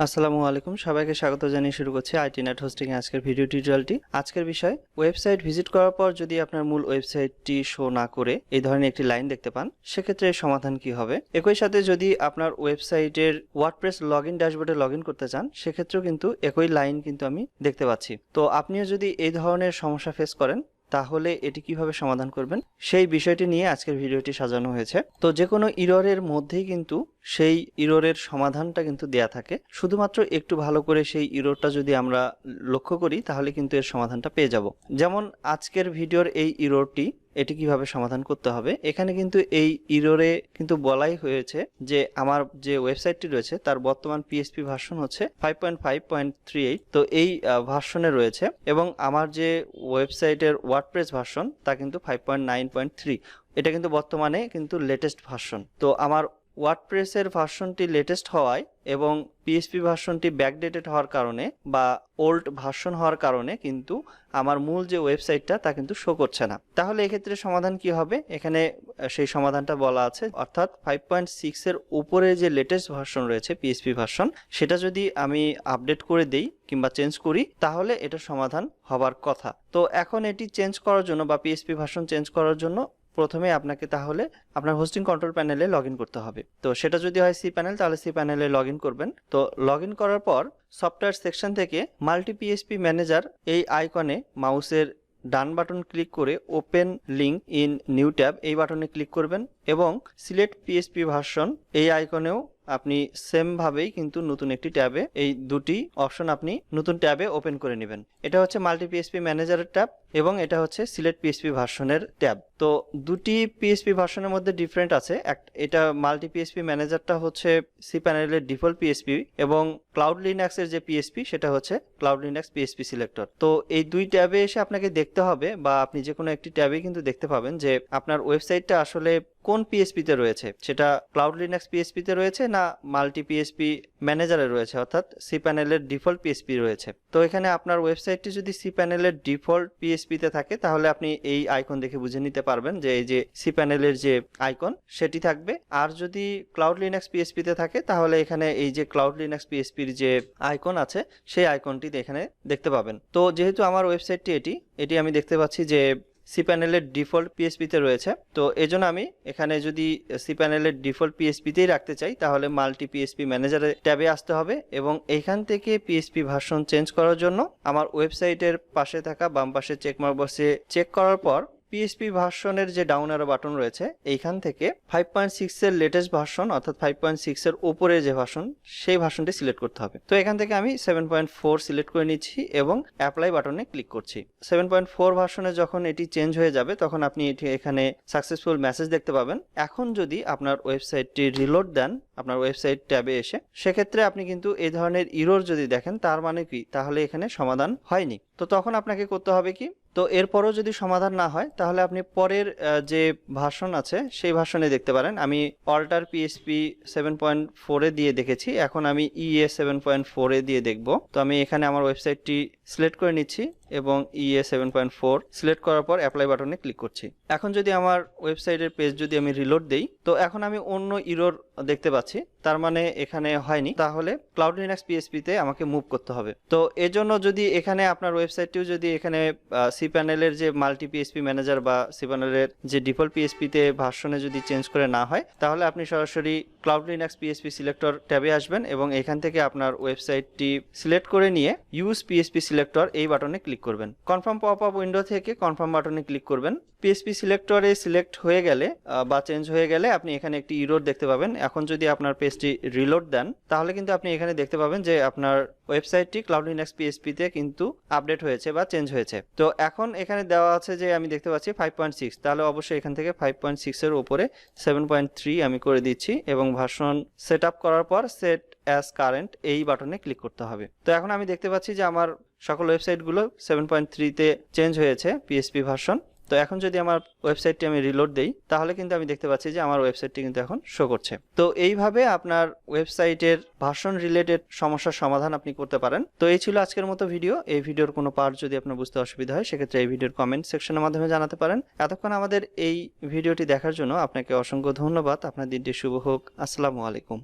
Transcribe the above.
আসসালামু আলাইকুম, সবাইকে স্বাগত জানিয়ে শুরু করছি আইটি নেট হোস্টিং এর আজকের ভিডিও টিউটোরিয়ালটি। আজকের বিষয়, ওয়েবসাইট ভিজিট করার পর যদি আপনার মূল ওয়েবসাইটটি শো না করে এই ধরনের একটি লাইন দেখতে পান, সেক্ষেত্রে এর সমাধান কি হবে। একই সাথে যদি আপনার ওয়েবসাইটের ওয়ার্ডপ্রেস লগইন ড্যাশবোর্ডে লগইন করতে চান, সেক্ষেত্রেও কিন্তু একই লাইন কিন্তু আমি দেখতে পাচ্ছি। তো আপনিও যদি এই ধরনের সমস্যা ফেস করেন, তাহলে এটি কিভাবে সমাধান করবেন সেই বিষয়টি নিয়ে আজকের ভিডিওটি সাজানো হয়েছে। তো যে কোনো ইররের মধ্যেই কিন্তু সেই ইররের সমাধানটা কিন্তু দেয়া থাকে। শুধুমাত্র একটু ভালো করে সেই ইররটা যদি আমরা লক্ষ্য করি, তাহলে কিন্তু এর সমাধানটা পেয়ে যাব। যেমন আজকের ভিডিওর এই ইররটি, এটি কিভাবে সমাধান করতে হবে। এখানে কিন্তু এই ইররে কিন্তু বলাই হয়েছে যে আমার যে ওয়েবসাইটটি রয়েছে তার বর্তমান পিএইচপি ভার্সন হচ্ছে 5.5.38। তো এই ভার্সনে রয়েছে, এবং আমার যে ওয়েবসাইটের ওয়ার্ডপ্রেস ভার্সন তা কিন্তু 5.9.3। এটা কিন্তু বর্তমানে কিন্তু লেটেস্ট ভার্সন। তো আমার ওয়ার্ডপ্রেসের ভার্সনটি লেটেস্ট হওয়ায় এবং পিএইচপি ভার্সনটি ব্যাকডেটেড হওয়ার কারণে বা ওল্ড ভার্সন হওয়ার কারণে কিন্তু আমার মূল যে ওয়েবসাইটটা তা কিন্তু শো করছে না। তাহলে এক্ষেত্রে সমাধান কি হবে, এখানে সেই সমাধানটা বলা আছে। অর্থাৎ 5.6 এর উপরে যে লেটেস্ট ভার্সন রয়েছে পিএইচপি ভার্সন, সেটা যদি আমি আপডেট করে দেই কিংবা চেঞ্জ করি, তাহলে এটা সমাধান হবার কথা। তো এখন এটি চেঞ্জ করার জন্য বা পিএইচপি ভার্সন চেঞ্জ করার জন্য প্রথমে আপনাকে তাহলে আপনার হোস্টিং কন্ট্রোল প্যানেলে লগ ইন করতে হবে। তো সেটা যদি হয় সি প্যানেল, তাহলে সি প্যানেলে লগ ইন করবেন। তো লগ ইন করার পর সফটওয়্যার সেকশন থেকে মাল্টি পিএইচপি ম্যানেজার এই আইকনে মাউসের ডান বাটন ক্লিক করে open link in new tab এই বাটনে ক্লিক করবেন, এবং সিলেক্ট পিএইচপি ভার্সন এই আইকনেও আপনি সেম ভাবেই কিন্তু নতুন একটি ট্যাবে এই দুটি অপশন আপনি নতুন ট্যাবে ওপেন করে নেবেন। এটা হচ্ছে মাল্টি পিএইচপি ম্যানেজারের ট্যাব এবং এটা হচ্ছে সিলেক্ট পিএইচপি ভার্সনের ট্যাব। তো দুটি পিএইচপি ভার্সনের মধ্যে ডিফারেন্ট আছে। এটা মাল্টি পিএইচপি ম্যানেজারটা হচ্ছে সি প্যানেলের ডিফল্ট পিএইচপি, এবং ক্লাউড লিনাক্সের যে পিএইচপি সেটা হচ্ছে ক্লাউড লিনাক্স পিএইচপি সিলেক্টর। তো এই দুই ট্যাবে এসে আপনাকে দেখতে হবে, বা আপনি যে কোনো একটি ট্যাবে কিন্তু দেখতে পাবেন যে আপনার ওয়েবসাইটটা আসলে কোন পিএইচপিতে রয়েছে, সেটা ক্লাউড লিনাক্স পিএইচপিতে রয়েছে না মাল্টি পিএইচপি ম্যানেজারে রয়েছে, অর্থাৎ সি প্যানেলের ডিফল্ট পিএইচপি রয়েছে। তো এখানে আপনার ওয়েবসাইটটি যদি সি প্যানেলের ডিফল্ট পিএইচপিতে থাকে, তাহলে আপনি এই আইকন দেখে বুঝে নিতে পারবেন যে এই যে সি প্যানেলের যে আইকন সেটি থাকবে। আর যদি ক্লাউড লিনাক্স পিএইচপিতে থাকে, তাহলে এখানে এই যে ক্লাউড লিনাক্স পিএইচপির যে আইকন আছে সেই আইকনটি এখানে দেখতে পাবেন। তো যেহেতু আমার ওয়েবসাইটটি এটি আমি দেখতে পাচ্ছি যে সি প্যানেলের ডিফল্ট পিএইচপিতে রয়েছে, তো এজন্য আমি এখানে যদি সি প্যানেলের ডিফল্ট পিএইচপিতেই রাখতে চাই, তাহলে মাল্টি পিএইচপি ম্যানেজারে ট্যাবে আসতে হবে, এবং এইখান থেকে পিএইচপি ভার্সন চেঞ্জ করার জন্য আমার ওয়েবসাইটের পাশে থাকা বাম পাশে চেকমার্ক বক্সে চেক করার পর পিএইচপি ভার্সনের যে ডাউন অ্যারো বাটন রয়েছে, এইখান থেকে 5.6 এর লেটেস্ট ভার্সন অর্থাৎ 5.6 এর উপরে যে ভার্সন সেই ভার্সনটি সিলেক্ট করতে হবে। তো এখান থেকে আমি 7.4 সিলেক্ট করে নিচ্ছি এবং অ্যাপ্লাই বাটনে ক্লিক করছি। 7.4 ভার্সনে যখন এটি চেঞ্জ হয়ে যাবে, তখন আপনি এখানে সাকসেসফুল মেসেজ দেখতে পাবেন। এখন যদি আপনার ওয়েবসাইটটি রিলোড দেন আপনার ওয়েবসাইট ট্যাবে এসে, সেক্ষেত্রে আপনি কিন্তু এই ধরনের ইরর যদি দেখেন, তার মানে কি, তাহলে এখানে সমাধান হয়নি। তো তখন আপনাকে করতে হবে কি, তো এরপরও যদি সমাধান না হয়, তাহলে আপনি পরের যে ভার্সন আছে সেই ভার্সনে দেখতে পারেন। আমি অল্টার পিএইচপি 7.4 এ দিয়ে দেখেছি, এখন আমি ইএ 7.4 এ দিয়ে দেখব। তো আমি এখানে আমার ওয়েবসাইটটি সিলেক্ট করে নিচ্ছি এবং ইএ 7.4 সিলেক্ট করার পর অ্যাপ্লাই বাটনে ক্লিক করছি। এখন যদি আমার ওয়েবসাইটের পেজ যদি আমি রিলোড দেই, তো এখন আমি অন্য ইরর দেখতে পাচ্ছি, তার মানে এখানে হয়নি। তাহলে ক্লাউড লিনাক্স পিএইচপিতে আমাকে মুভ করতে হবে। তো এজন্য যদি এখানে আপনার ওয়েবসাইটটিও যদি এখানে সি প্যানেলের যে মাল্টি পিএইচপি ম্যানেজার বা সি প্যানেলের যে ডিফল্ট পিএইচপিতে ভার্সনে যদি চেঞ্জ করে না হয়, তাহলে আপনি সরাসরি ক্লাউড লিনাক্স পিএইচপি সিলেক্টর ট্যাবে আসবেন এবং এখান থেকে আপনার ওয়েবসাইটটি সিলেক্ট করে নিয়ে ইউজ পিএইচপি সিলেক্টর এই বাটনে ক্লিক করবেন। কনফার্ম পপ আপ উইন্ডো থেকে কনফার্ম বাটনে ক্লিক করবেন। পিএইচপি সিলেক্টরে সিলেক্ট হয়ে গেলে বা চেঞ্জ হয়ে গেলে আপনি এখানে একটি ইরর দেখতে পাবেন। এখন যদি আপনার পেজটি রিলোড দেন, তাহলে কিন্তু আপনি এখানে দেখতে পাবেন যে আপনার ওয়েবসাইটটি ক্লাউড লিনাক্স পিএইচপিতে কিন্তু আপডেট হয়েছে বা চেঞ্জ হয়েছে। তো এখন এখানে দেওয়া আছে যে আমি দেখতে পাচ্ছি 5.6, তাহলে অবশ্যই এখান থেকে 5.6 এর উপরে 7.3 আমি করে দিচ্ছি এবং ভার্সন সেট আপ করার পর সেট অ্যাজ কারেন্ট এই বাটনে ক্লিক করতে হবে। তো এখন আমি দেখতে পাচ্ছি যে আমার সকল ওয়েবসাইটগুলো 7.3 তে চেঞ্জ হয়েছে পিএইচপি ভার্সন। তো এখন যদি আমার ওয়েবসাইটটি আমি রিলোড দেই, তাহলে কিন্তু আমি দেখতে পাচ্ছি যে আমার ওয়েবসাইটটি কিন্তু এখন শো করছে। তো এইভাবে আপনার ওয়েবসাইটের ভার্সন রিলেটেড সমস্যার সমাধান আপনি করতে পারেন। তো এই ছিল আজকের মতো ভিডিও। এই ভিডিওর কোনো পার্ট যদি আপনার বুঝতে অসুবিধা হয়, সেক্ষেত্রে এই ভিডিওর কমেন্ট সেকশনের মাধ্যমে জানাতে পারেন। এতক্ষণ আমাদের এই ভিডিওটি দেখার জন্য আপনাকে অসংখ্য ধন্যবাদ। আপনার দিনটি শুভ হোক। আসসালামু আলাইকুম।